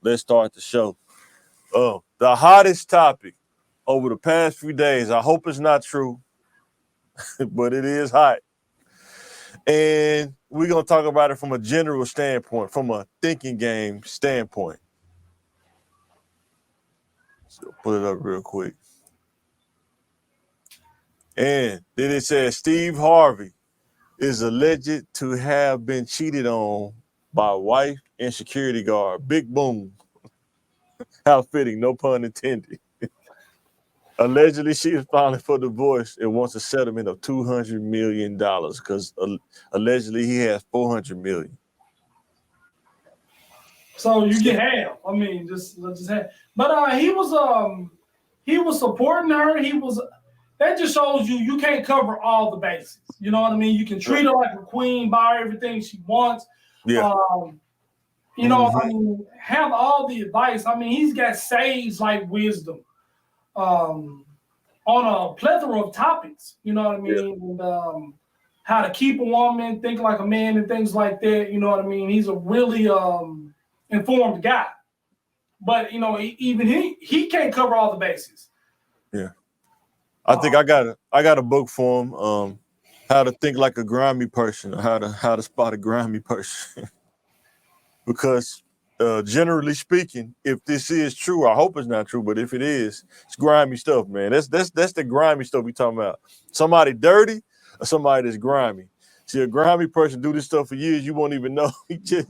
let's start the show. The hottest topic over the past few days. I hope it's not true, but it is hot. And we're going to talk about it from a general standpoint, from a thinking game standpoint. So put it up real quick. And then it says Steve Harvey is alleged to have been cheated on by wife and security guard. Big boom. How fitting, no pun intended. Allegedly, she is filing for divorce and wants a settlement of $200 million because allegedly he has $400 million. So you get half. I mean, just half. But he was supporting her. That just shows you can't cover all the bases. You know what I mean? You can treat her like a queen, buy her everything she wants. Yeah. I mean, have all the advice. I mean, he's got sage like wisdom on a plethora of topics. You know what I mean? Yeah. And how to keep a woman, think like a man, and things like that. You know what I mean? He's a really informed guy. But even he can't cover all the bases. Yeah. I think I got a book for him. How to think like a grimy person, or how to spot a grimy person. Because generally speaking, if this is true, I hope it's not true, but if it is, it's grimy stuff, man. That's the grimy stuff we talking about. Somebody dirty or somebody that's grimy. See, a grimy person do this stuff for years, you won't even know. It just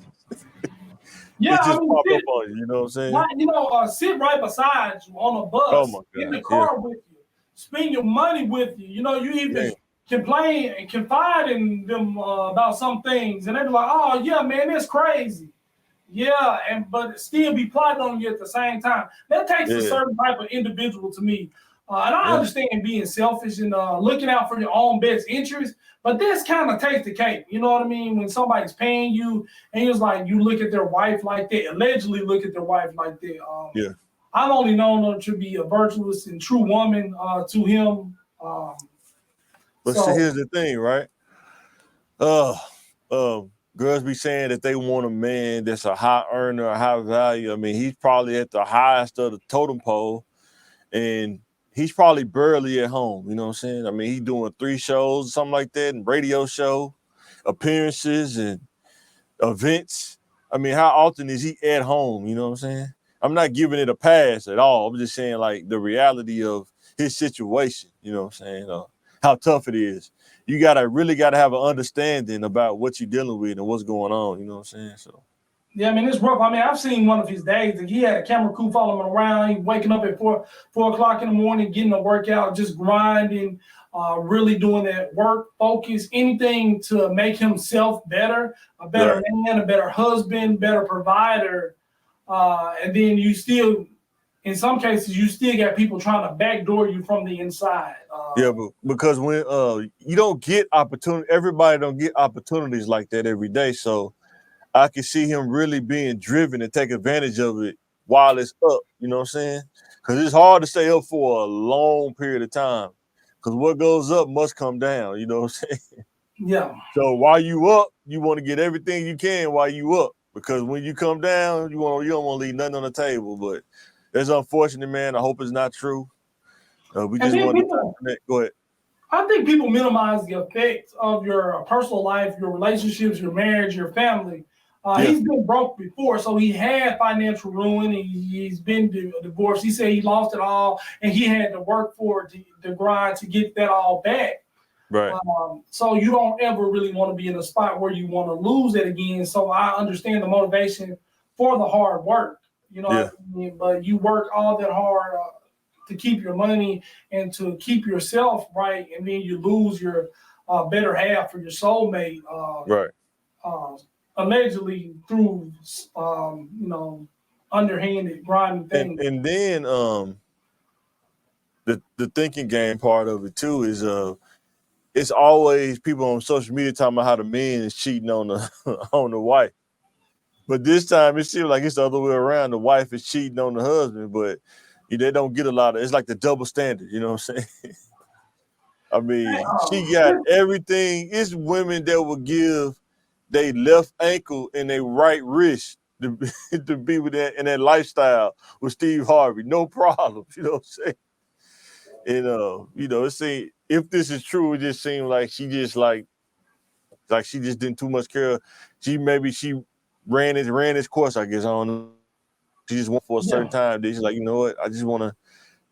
pop up on you. You know what I'm saying? Sit right beside you on a bus, in the car with you, spend your money with you. You even complain and confide in them about some things, and they be like, "Oh yeah, man, that's crazy." Yeah, but still be plotting on you at the same time. That takes a certain type of individual to me. And I understand being selfish and looking out for your own best interest, but this kind of takes the cake. You know what I mean? When somebody's paying you and it's like you look at their wife like that, allegedly look at their wife like that. I've only known her to be a virtuous and true woman to him. But here's the thing, right? Girls be saying that they want a man that's a high earner, a high value. I mean, he's probably at the highest of the totem pole, and he's probably barely at home. You know what I'm saying? I mean, he's doing 3 shows, something like that, and radio show, appearances, and events. I mean, how often is he at home? You know what I'm saying? I'm not giving it a pass at all. I'm just saying, like, the reality of his situation. You know what I'm saying? How tough it is. You really gotta have an understanding about what you're dealing with and what's going on. You know what I'm saying? So. Yeah, I mean, it's rough. I mean, I've seen one of his days. And he had a camera crew following him around. He waking up at 4 o'clock in the morning, getting a workout, just grinding, really doing that work, focus, anything to make himself better, a better man, a better husband, better provider. And then you still, in some cases, you still got people trying to backdoor you from the inside. But because when you don't get opportunity, everybody don't get opportunities like that every day. So I can see him really being driven to take advantage of it while it's up. You know what I'm saying? Because it's hard to stay up for a long period of time. Because what goes up must come down. You know what I'm saying? Yeah. So while you up, you want to get everything you can while you up. Because when you come down, you don't want to leave nothing on the table. But it's unfortunate, man. I hope it's not true. We just want to go ahead. I think people minimize the effects of your personal life, your relationships, your marriage, your family. He's been broke before, so he had financial ruin. He's been divorced. He said he lost it all, and he had to work for it, to grind to get that all back. Right. So you don't ever really want to be in a spot where you want to lose it again. So I understand the motivation for the hard work. You know what I mean? But you work all that hard to keep your money and to keep yourself right, and then you lose your better half or your soulmate, allegedly through underhanded grimy things. And then the thinking game part of it too is it's always people on social media talking about how the man is cheating on the on the wife, but this time it seems like it's the other way around. The wife is cheating on the husband, but they don't get a lot of. It's like the double standard. You know what I'm saying? I mean, she got everything. It's women that will give their left ankle and their right wrist to be with that in that lifestyle with Steve Harvey. No problem. You know what I'm saying? And you know, it seemed, if this is true, it just seemed like she just like she just didn't too much care. She ran its course, I guess. I don't know. She just went for a certain time. Then she's like, you know what? I just want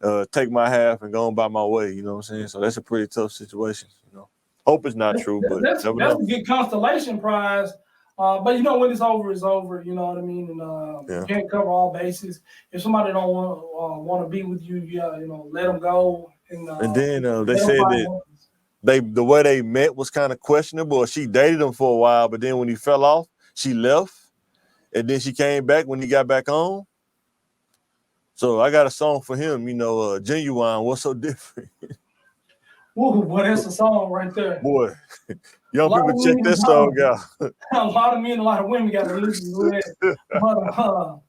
to take my half and go on by my way. You know what I'm saying? So that's a pretty tough situation. You know, hope it's not true, but that's a good constellation prize. But you know, when it's over, it's over. You know what I mean? And you can't cover all bases. If somebody don't want to be with you, you know, let them go. And then they said that the way they met was kind of questionable. She dated him for a while, but then when he fell off, she left, and then she came back when he got back on. So I got a song for him, you know, Genuine, What's So Different? Ooh, boy, that's a song right there. Boy, young people check that song out. A lot of men, a lot of women got to listen to it. But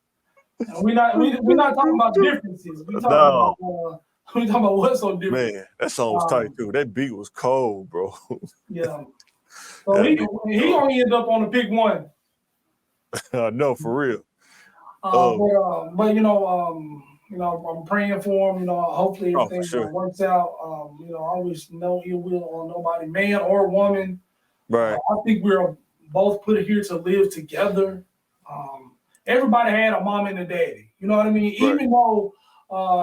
we're not talking about differences. We're talking about what's so different. Man, that song was tight too. That beat was cold, bro. Yeah. So he only ended up on the pick one. No, for real. But you know, I'm praying for him. You know, hopefully everything works out. You know, I wish no ill will on nobody, man or woman. Right. I think we're both put here to live together. Everybody had a mom and a daddy. You know what I mean? Right. Even though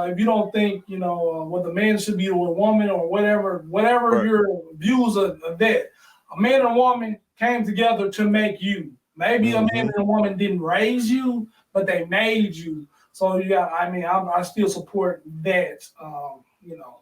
if you don't think, you know, what the man should be with a woman or whatever your views of that, a man and a woman came together to make you. Maybe a man and a woman didn't raise you, but they made you. So I still support that. You know,